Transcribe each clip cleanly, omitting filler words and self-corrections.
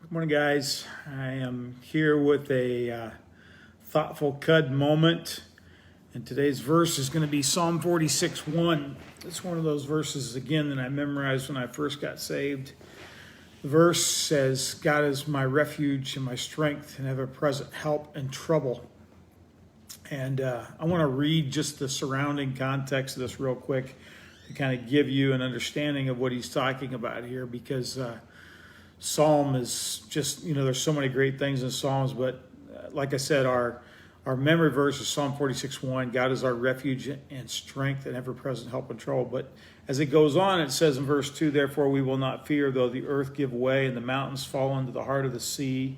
Good morning, guys. I am here with a Thoughtful Cud moment. And today's verse is going to be Psalm 46:1. It's one of those verses, again, that I memorized when I first got saved. The verse says, God is my refuge and my strength and ever-present help in trouble. And I want to read just the surrounding context of this real quick to kind of give you an understanding of what he's talking about here, because Psalm is just, there's so many great things in Psalms, but like I said, our memory verse is Psalm 46:1. God is our refuge and strength and ever-present help in trouble. But as it goes on, it says in verse 2, therefore we will not fear, though the earth give way and the mountains fall into the heart of the sea,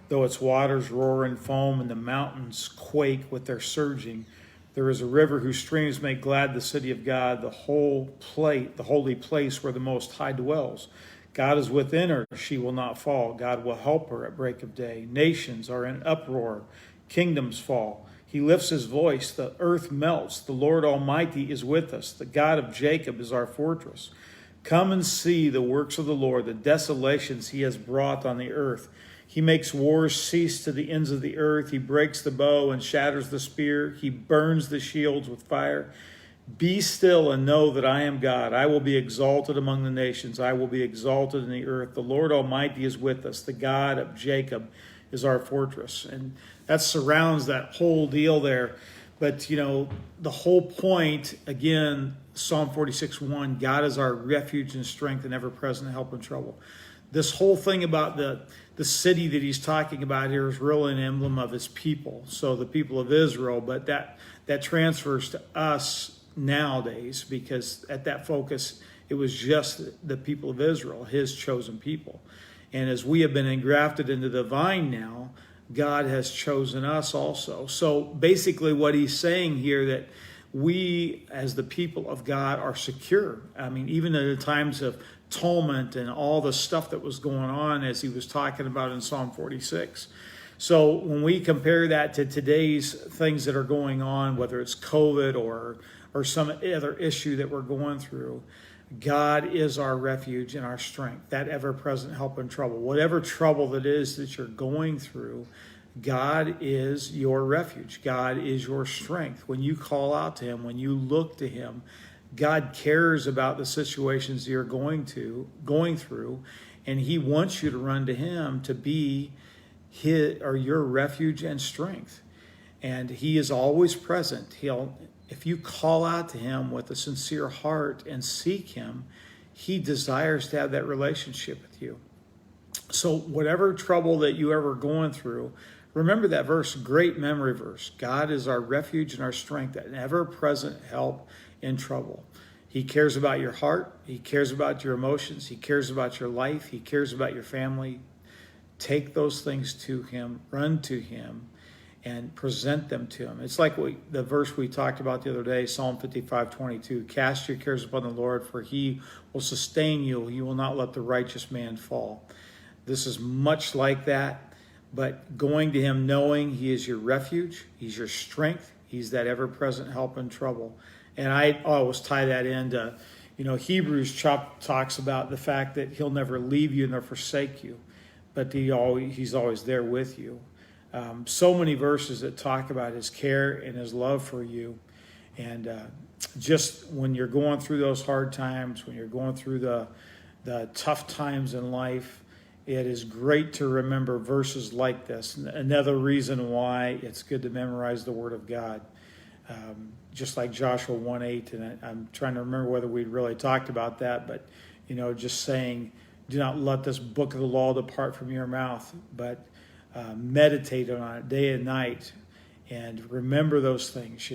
though its waters roar and foam and the mountains quake with their surging. There is a river whose streams make glad the city of God, the holy place where the Most High dwells. God is within her, she will not fall. God will help her at break of day. Nations are in uproar, kingdoms fall. He lifts his voice, the earth melts. The Lord Almighty is with us. The God of Jacob is our fortress. Come and see the works of the Lord, the desolations he has brought on the earth. He makes wars cease to the ends of the earth. He breaks the bow and shatters the spear. He burns the shields with fire. Be still and know that I am God. I will be exalted among the nations. I will be exalted in the earth. The Lord Almighty is with us. The God of Jacob is our fortress. And that surrounds that whole deal there. But, the whole point, again, Psalm 46:1, God is our refuge and strength and ever-present help in trouble. This whole thing about the city that he's talking about here is really an emblem of his people. So the people of Israel, but that transfers to us nowadays, because at that focus, it was just the people of Israel, his chosen people. And as we have been engrafted into the vine now, God has chosen us also. So basically what he's saying here, that we as the people of God are secure. I mean, even in the times of tumult and all the stuff that was going on, as he was talking about in Psalm 46. So when we compare that to today's things that are going on, whether it's COVID or some other issue that we're going through, God is our refuge and our strength, that ever-present help in trouble. Whatever trouble that is that you're going through, God is your refuge. God is your strength. When you call out to him, when you look to him, God cares about the situations you're going through, and he wants you to run to him to be his or your refuge and strength. And he is always present. If you call out to him with a sincere heart and seek him, he desires to have that relationship with you. So whatever trouble that you ever going through, remember that verse, great memory verse. God is our refuge and our strength, an ever-present help in trouble. He cares about your heart. He cares about your emotions. He cares about your life. He cares about your family. Take those things to him, run to him, and present them to him. It's like the verse we talked about the other day, Psalm 55:22. Cast your cares upon the Lord, for he will sustain you. He will not let the righteous man fall. This is much like that, but going to him knowing he is your refuge, he's your strength, he's that ever-present help in trouble. And I always tie that into, Hebrews talks about the fact that he'll never leave you nor forsake you, but he's always there with you. So many verses that talk about his care and his love for you. And just when you're going through those hard times, when you're going through the tough times in life, it is great to remember verses like this. Another reason why it's good to memorize the Word of God. Just like Joshua 1:8, and I'm trying to remember whether we'd really talked about that, but, just saying, do not let this book of the law depart from your mouth, but meditate on it day and night, and remember those things.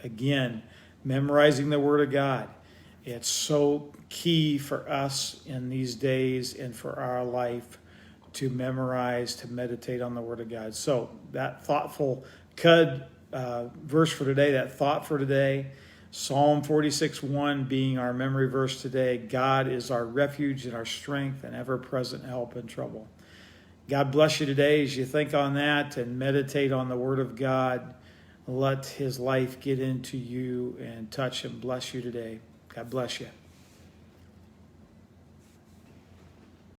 Again, memorizing the Word of God. It's so key for us in these days and for our life to memorize, to meditate on the Word of God. So that Thoughtful Cud verse for today, that thought for today, Psalm 46:1 being our memory verse today. God is our refuge and our strength and ever-present help in trouble. God bless you today as you think on that and meditate on the Word of God. Let his life get into you and touch and bless you today. God bless you.